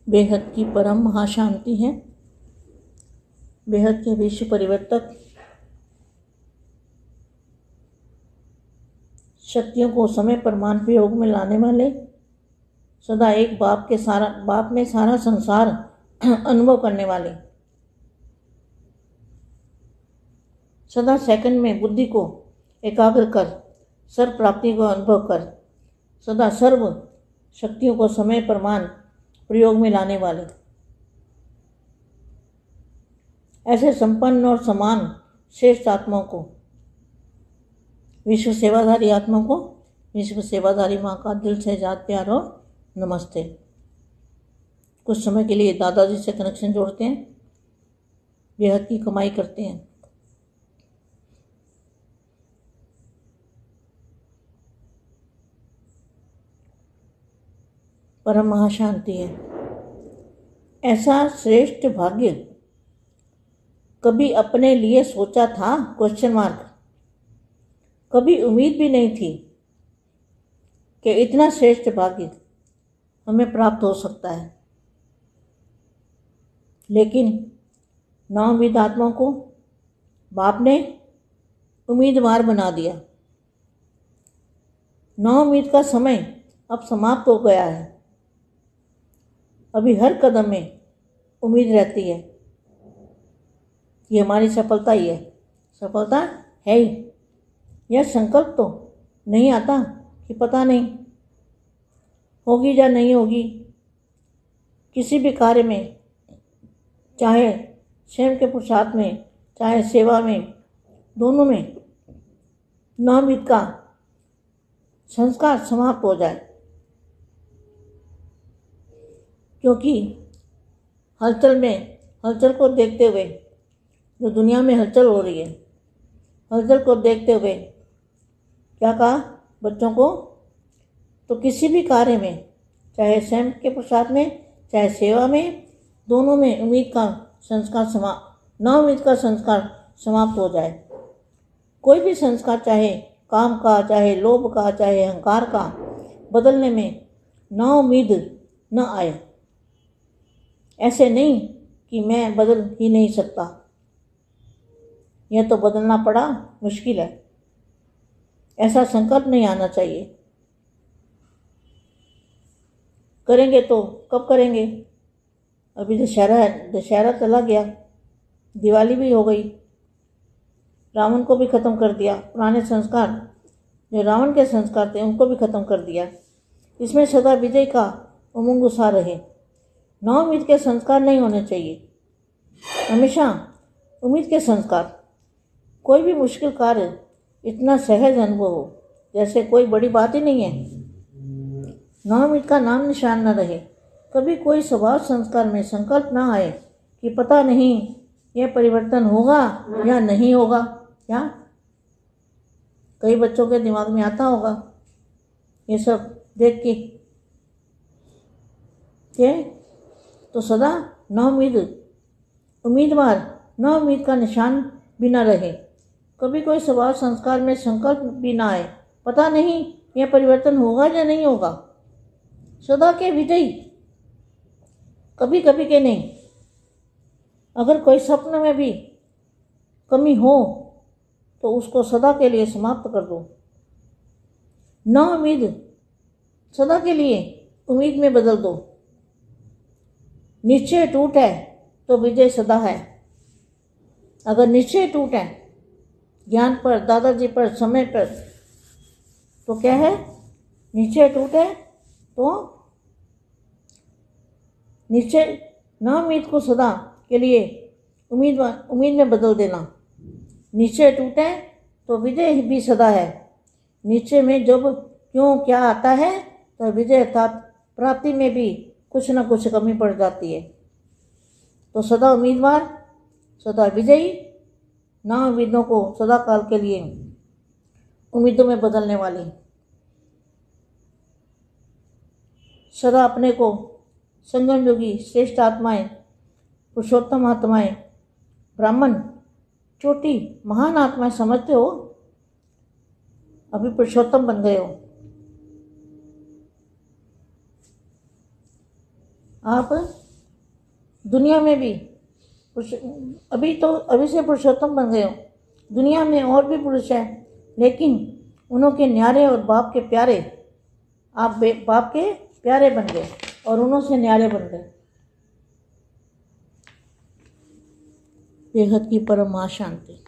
बेहद की परम महाशांति है, बेहद के विश्व परिवर्तक, शक्तियों को समय प्रमाण प्रयोग में लाने वाले, सदा एक बाप में सारा संसार अनुभव करने वाले, सदा सेकंड में बुद्धि को एकाग्र कर सर्व प्राप्ति को अनुभव कर, सदा सर्व शक्तियों को समय प्रमाण प्रयोग में लाने वाले, ऐसे संपन्न और समान श्रेष्ठ आत्माओं को, विश्व सेवाधारी आत्माओं को विश्व सेवाधारी माँ का दिल से याद प्यार और नमस्ते। कुछ समय के लिए दादाजी से कनेक्शन जोड़ते हैं, बेहद की कमाई करते हैं। परम महाशांति है। ऐसा श्रेष्ठ भाग्य कभी अपने लिए सोचा था? Question mark. कभी उम्मीद भी नहीं थी कि इतना श्रेष्ठ भाग्य हमें प्राप्त हो सकता है, लेकिन नाउम्मीद आत्माओं को बाप ने उम्मीदवार बना दिया। नाउम्मीद का समय अब समाप्त हो गया है। अभी हर कदम में उम्मीद रहती है कि हमारी सफलता ही है, सफलता है ही। यह संकल्प तो नहीं आता कि पता नहीं होगी या नहीं होगी। किसी भी कार्य में, चाहे स्वयं के पुरुषार्थ में, चाहे सेवा में, दोनों में नाउम्मीद का संस्कार समाप्त हो जाए, क्योंकि हलचल को देखते हुए, जो दुनिया में हलचल हो रही है, हलचल को देखते हुए क्या कहा बच्चों को? तो किसी भी कार्य में, चाहे स्वयं के पुरुषार्थ में, चाहे सेवा में, दोनों में नाउम्मीद का संस्कार समाप्त हो जाए। कोई भी संस्कार, चाहे काम का, चाहे लोभ का, चाहे अहंकार का, बदलने में नाउम्मीद न आए। ऐसे नहीं कि मैं बदल ही नहीं सकता, यह तो बदलना पड़ा, मुश्किल है, ऐसा संकल्प नहीं आना चाहिए। करेंगे तो कब करेंगे? अभी दशहरा है, दशहरा चला गया, दिवाली भी हो गई, रावण को भी ख़त्म कर दिया। पुराने संस्कार जो रावण के संस्कार थे उनको भी ख़त्म कर दिया। इसमें सदा विजय का उमंग उत्साह रहे। नाउम्मीद के संस्कार नहीं होने चाहिए, हमेशा उम्मीद के संस्कार। कोई भी मुश्किल कार्य इतना सहज अनुभव हो जैसे कोई बड़ी बात ही नहीं है। नाउम्मीद का नाम निशान न रहे। कभी कोई स्वभाव संस्कार में संकल्प ना आए कि पता नहीं यह परिवर्तन होगा या नहीं होगा। क्या कई बच्चों के दिमाग में आता होगा ये सब देख के? तो सदा नाउम्मीद का निशान भी न रहे। कभी कोई स्वभाव संस्कार में संकल्प भी ना आए, पता नहीं यह परिवर्तन होगा या नहीं होगा। सदा के विजयी, कभी कभी के नहीं। अगर कोई स्वप्न में भी कमी हो तो उसको सदा के लिए समाप्त कर दो। नाउम्मीद सदा के लिए उम्मीद में बदल दो। निश्चय टूट है तो विजय सदा है। अगर निश्चय टूट है ज्ञान पर, दादाजी पर, समय पर, तो क्या है? निश्चय टूट है तो निश्चय नाउम्मीद को सदा के लिए उम्मीद में बदल देना। निश्चय टूटे तो विजय भी सदा है। निश्चय में जब क्यों क्या आता है तो विजय अर्थात प्राप्ति में भी कुछ न कुछ कमी पड़ जाती है। तो सदा उम्मीदवार, सदा विजयी, नाउम्मीदों को सदा काल के लिए उम्मीदों में बदलने वाली, सदा अपने को संगम योगी, श्रेष्ठ आत्माएं, पुरुषोत्तम आत्माएं, ब्राह्मण, छोटी महान आत्माएं समझते हो। अभी पुरुषोत्तम बन गए हो। आप दुनिया में भी अभी से पुरुषोत्तम बन गए हो। दुनिया में और भी पुरुष हैं, लेकिन उनके न्यारे और बाप के प्यारे, आप बाप के प्यारे बन गए और उन्हों से न्यारे बन गए। बेहद की परम शांति।